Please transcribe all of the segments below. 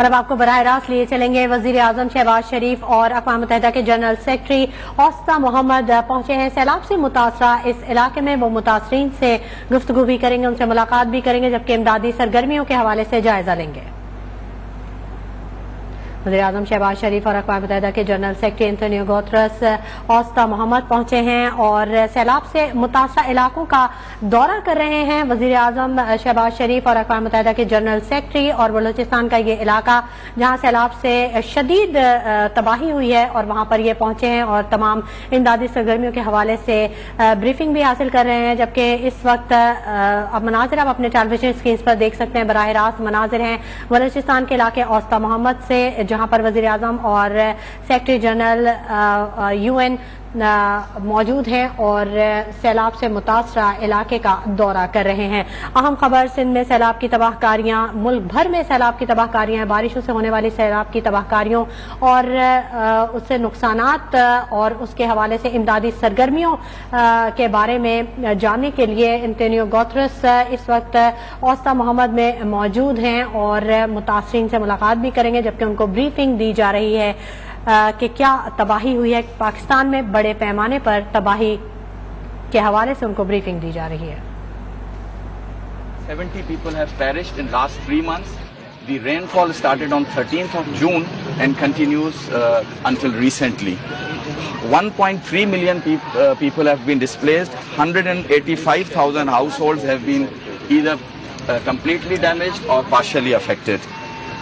और अब आपको बराह रास्त लिए चलेंगे। वजीर आजम शहबाज शरीफ और अक़वाम मुत्तहिदा के जनरल सेक्रेटरी उस्ता मोहम्मद पहुंचे हैं सैलाब से मुतासरा इस इलाके में। वो मुतासरीन से गुफ्तगू भी करेंगे, उनसे मुलाकात भी करेंगे, जबकि इमदादी सरगर्मियों के हवाले से जायजा लेंगे। वज़ीर आज़म शहबाज शरीफ और अक़वाम मुत्तहिदा के जनरल सेक्रेटरी एंटोनियो गुतेरेस उस्ता मोहम्मद पहुंचे हैं और सैलाब से मुतासरा इलाकों का दौरा कर रहे हैं। वज़ीर आज़म शहबाज शरीफ और अक़वाम मुत्तहिदा के जनरल सेक्रेटरी और बलूचिस्तान का ये इलाका जहां सैलाब से शदीद तबाही हुई है और वहां पर ये पहुंचे हैं और तमाम इमदादी सरगर्मियों के हवाले से ब्रीफिंग भी हासिल कर रहे हैं। जबकि इस वक्त अब मनाजिर आप अपने टेलीविजन स्क्रीन पर देख सकते हैं, बराह रास्त मनाजिर हैं बलूचिस्तान के इलाके उस्ता मोहम्मद से, जहां पर वज़ीर आज़म और सेक्रेटरी जनरल UN मौजूद हैं और सैलाब से मुतासरा इलाके का दौरा कर रहे हैं। अहम खबर, सिंध में सैलाब की तबाहकारियां, मुल्क भर में सैलाब की तबाहकारियां, बारिशों से होने वाली सैलाब की तबाहकारियों और उससे नुकसानात और उसके हवाले से इमदादी सरगर्मियों के बारे में जानने के लिए एंटोनियो गुतेरेस इस वक्त उस्ता मोहम्मद में मौजूद हैं और मुतासरीन से मुलाकात भी करेंगे, जबकि उनको ब्रीफिंग दी जा रही है कि क्या तबाही हुई है। पाकिस्तान में बड़े पैमाने पर तबाही के हवाले से उनको ब्रीफिंग दी जा रही है। 70 people have perished in last 3 months. The rainfall started on 13th of June and continues until recently. 1.3 million people have been displaced. 185,000 households have been either completely damaged or partially affected.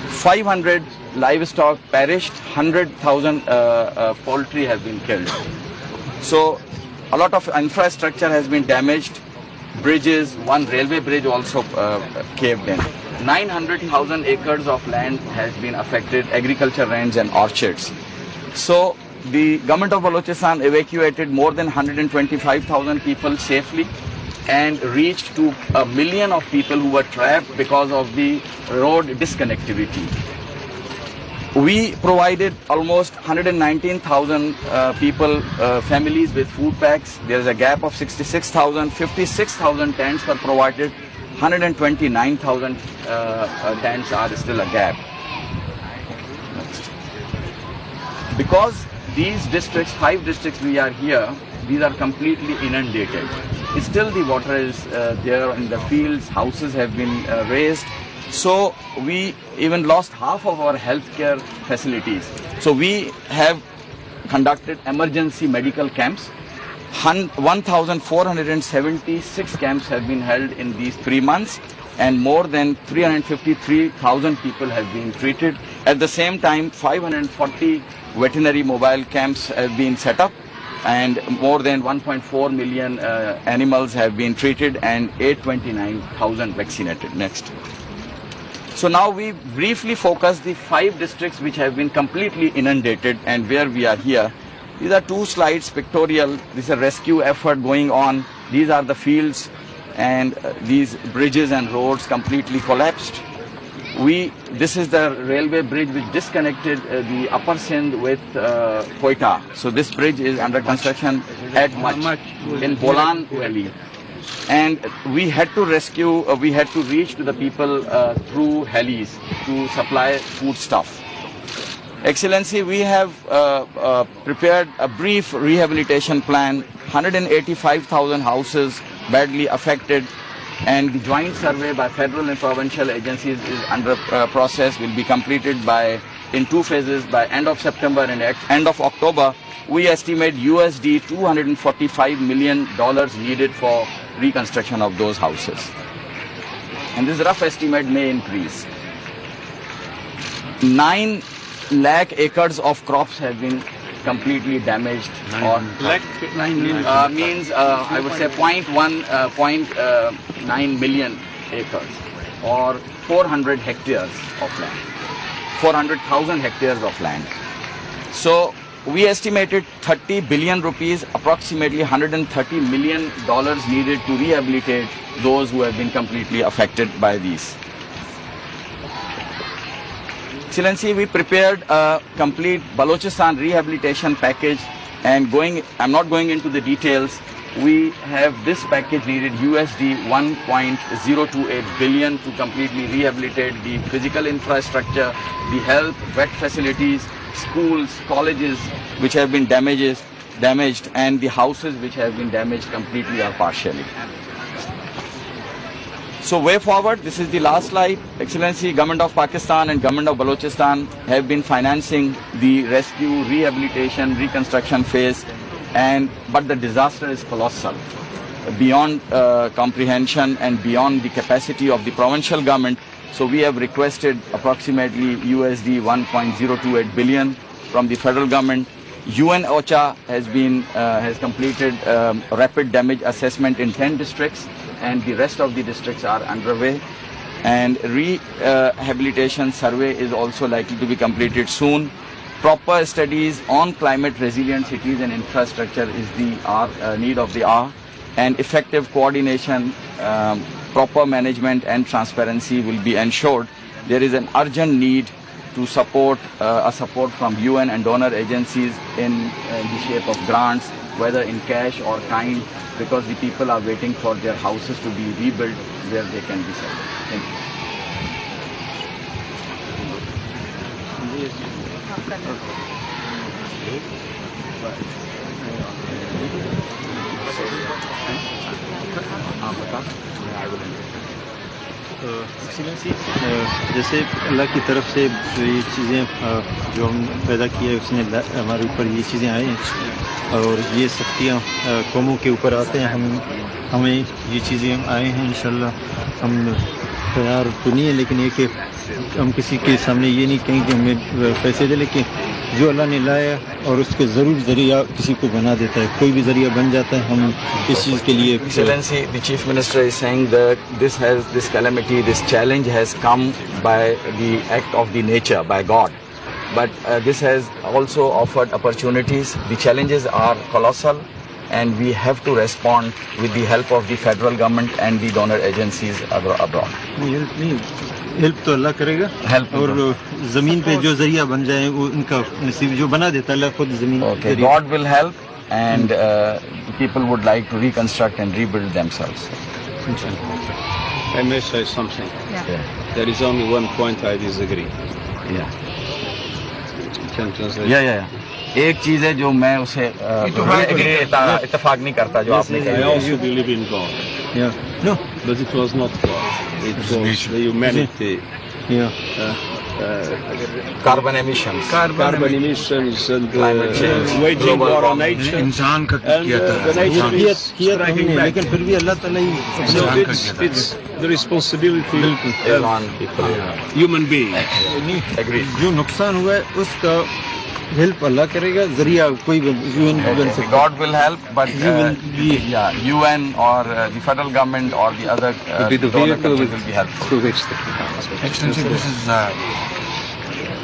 500 livestock perished, 100,000 poultry have been killed. So a lot of infrastructure has been damaged. Bridges, one railway bridge also caved in. 900,000 acres of land has been affected, agriculture lands and orchards. So the government of Balochistan evacuated more than 125,000 people safely and reached to 1 million of people who were trapped because of the road disconnectivity. We provided almost 119,000 people, families with food packs. There is a gap of 66,000. 56,000 tents were provided. 129,000 tents are still a gap. Next. Because these districts, 5 districts we are here, these are completely inundated. Still the water is there in the fields, houses have been raised. So we even lost half of our healthcare facilities. So we have conducted emergency medical camps. 1,476 camps have been held in these 3 months and more than 353,000 people have been treated. At the same time, 540 veterinary mobile camps have been set up and more than 1.4 million animals have been treated and 829,000 vaccinated. Next. So now we briefly focus the 5 districts which have been completely inundated and where we are here. These are 2 slides pictorial. This is a rescue effort going on. These are the fields and these bridges and roads completely collapsed. This is the railway bridge which disconnected the upper Sindh with Quetta. So this bridge is under construction at Mach in Bolan Valley. And we had to rescue, we had to reach to the people through helis to supply food stuff. Excellency, we have prepared a brief rehabilitation plan. 185,000 houses badly affected, and the joint survey by federal and provincial agencies is under process, will be completed in 2 phases by end of September and end of October. We estimate USD $245 million needed for reconstruction of those houses. And this rough estimate may increase. 9 lakh acres of crops have been completely damaged. Means I would say 0.9 million acres or 400 hectares of land. 400,000 hectares of land. So we estimated 30 billion rupees, approximately $130 million needed to rehabilitate those who have been completely affected by these. Excellency, we prepared a complete Balochistan rehabilitation package and I'm not going into the details, we have this package needed USD 1.028 billion to completely rehabilitate the physical infrastructure, the health, vet facilities, schools, colleges which have been damaged, and the houses which have been damaged completely or partially. So way forward, this is the last slide. Excellency, Government of Pakistan and Government of Balochistan have been financing the rescue, rehabilitation, reconstruction phase, but the disaster is colossal, beyond comprehension and beyond the capacity of the provincial government. So we have requested approximately USD 1.028 billion from the federal government. UN OCHA has completed rapid damage assessment in 10 districts, and the rest of the districts are underway. And rehabilitation survey is also likely to be completed soon. Proper studies on climate resilient cities and infrastructure is the need of the hour, and effective coordination, proper management and transparency will be ensured. There is an urgent need to support from UN and donor agencies in the shape of grants, whether in cash or kind, because the people are waiting for their houses to be rebuilt where they can be settled. Thank you. Excellency, जैसे अल्लाह की तरफ से जो ये चीज़ें जो हम पैदा किया है उसने हमारे ऊपर ये चीज़ें आई हैं, और ये शक्तियाँ कौमों के ऊपर आते हैं। हमें ये चीज़ें आए हैं, इंशाल्लाह हम तैयार तो नहीं है, लेकिन ये कि हम किसी के सामने ये नहीं कहें कि हमें पैसे दे, लेकिन जो अल्लाह ने लाया और उसके ज़रूर ज़रिया किसी को बना देता है, कोई भी ज़रिया बन जाता है। हम इस चीज़ के लिए Excellency, the Chief Minister is saying that this calamity, this challenge has come by the act of the nature, by God. But this has also offered opportunities. The challenges are colossal, and we have to respond with the help of the federal government and the donor agencies abroad. Help तो अल्लाह करेगा, और ज़मीन पे जो जरिया बन जाए वो उनका नसीब, जो बना देता है अल्लाह खुद ज़मीन। Okay, God will help, and people would like to reconstruct and rebuild themselves. I may say something. Yeah. There is only one point I disagree. Yeah. Can translate? Yeah. एक चीज है जो मैं उसे इत्तेफाक नहीं करता जो आपने I कहा। also believe in God. Yeah. No. But it was not God. It was the humanity. Yeah. Carbon emissions. Carbon emissions and Climate change, waging global war on warming. nature. इंसान का And किया the था nature is किया तो striking हमने, back. लेकिन फिर भी अल्लाह ताला ही So it's the responsibility Is on people. human beings. Agreed. जो नुकसान हुआ है उसका हेल्प अल्लाह करेगा, जरिया कोई यूएन बन सकता है। God will help, but will UN or the federal government or the other donor countries will be helpful. Excellency, this is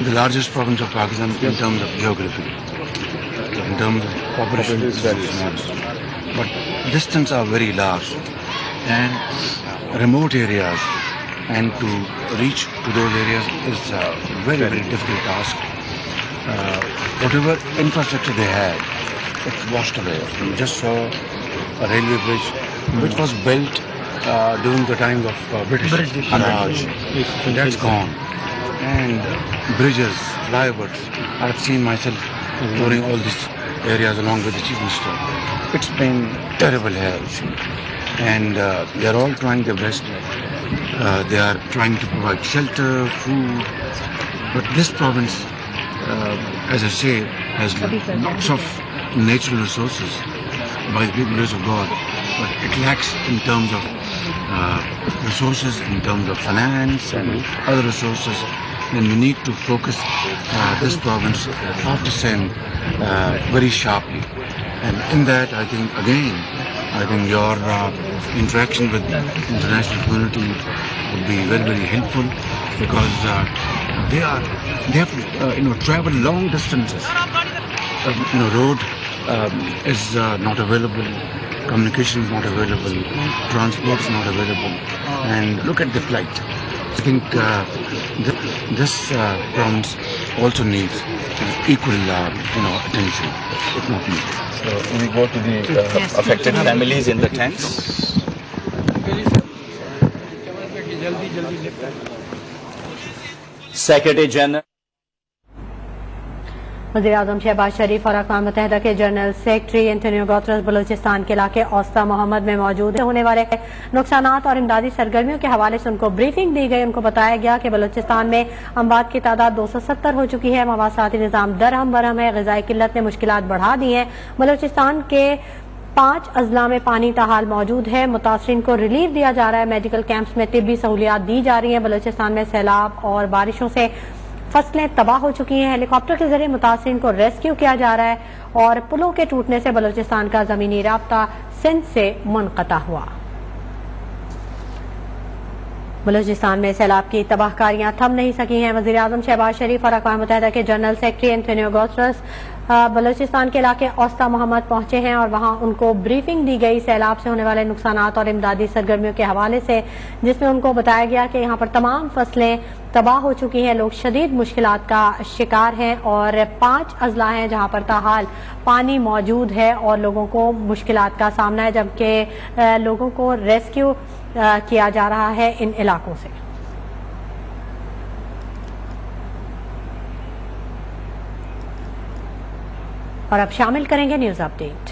the largest province of Pakistan in terms of geography, in terms of population is very small, but distance are very large, and remote areas, and to reach to those areas is a very, very difficult task. Whatever infrastructure they had, it's washed away. We just saw a railway bridge which was built during the time of British Raj. That's gone. And bridges, flyovers, I've seen myself touring all these areas along with the Chief Minister. It's been terrible here. And they're all trying their best. They are trying to provide shelter, food. But this province, as I say, has lots of natural resources by the grace of God, but it lacks in terms of resources, in terms of finance and other resources. Then we need to focus this province after same very sharply. And in that, I think your interaction with the international community would be very, very helpful, because they have to travel long distances. Road is not available, communication is not available, transport is not available, and look at the plight. I think this province also needs equal attention, if not more. we go to the affected families in the tents. Secretary General वज़ीर-ए-आज़म शहबाज शरीफ और अक़वाम मुत्तहिदा के general secretary Antonio Guterres Balochistan के इलाके औस्ता मोहम्मद में मौजूद होने वाले नुकसानात और इमदादी सरगर्मियों के हवाले से उनको ब्रीफिंग दी गई। उनको बताया गया कि बलूचिस्तान में अमवात की तादाद 270 हो चुकी है, मवासाती निज़ाम दरहम बरहम है, ग़िज़ाई किल्लत ने मुश्किलात बढ़ा दी हैं। बलूचिस्तान के 5 अजला में पानी ताहाल मौजूद है। मुतासरीन को रिलीफ दिया जा रहा है, मेडिकल कैंप्स में तिब्बी सहूलियात दी जा रही हैं। बलूचिस्तान में सैलाब और बारिशों से फसलें तबाह हो चुकी हैं। हेलीकॉप्टर के जरिए मुतासरीन को रेस्क्यू किया जा रहा है और पुलों के टूटने से बलूचिस्तान का जमीनी राब्ता सिंध से मुनक़ता हुआ। बलूचिस्तान में सैलाब की तबाहकारियां थम नहीं सकी हैं। वज़ीर-ए-आज़म शहबाज शरीफ और अक़वाम मुत्तहिदा के general secretary Antonio Guterres Balochistan के इलाके औस्ता मोहम्मद पहुंचे हैं और वहां उनको ब्रीफिंग दी गई सैलाब से होने वाले नुकसानात और इमदादी सरगर्मियों के हवाले से, जिसमें उनको बताया गया कि यहाँ पर तमाम फसलें तबाह हो चुकी हैं, लोग शदीद मुश्किलात का शिकार हैं और 5 अजला हैं जहाँ पर ताहाल पानी मौजूद है और लोगों को मुश्किलात का सामना है, जबकि लोगों को रेस्क्यू किया जा रहा है इन इलाकों से। और अब शामिल करेंगे न्यूज़ अपडेट।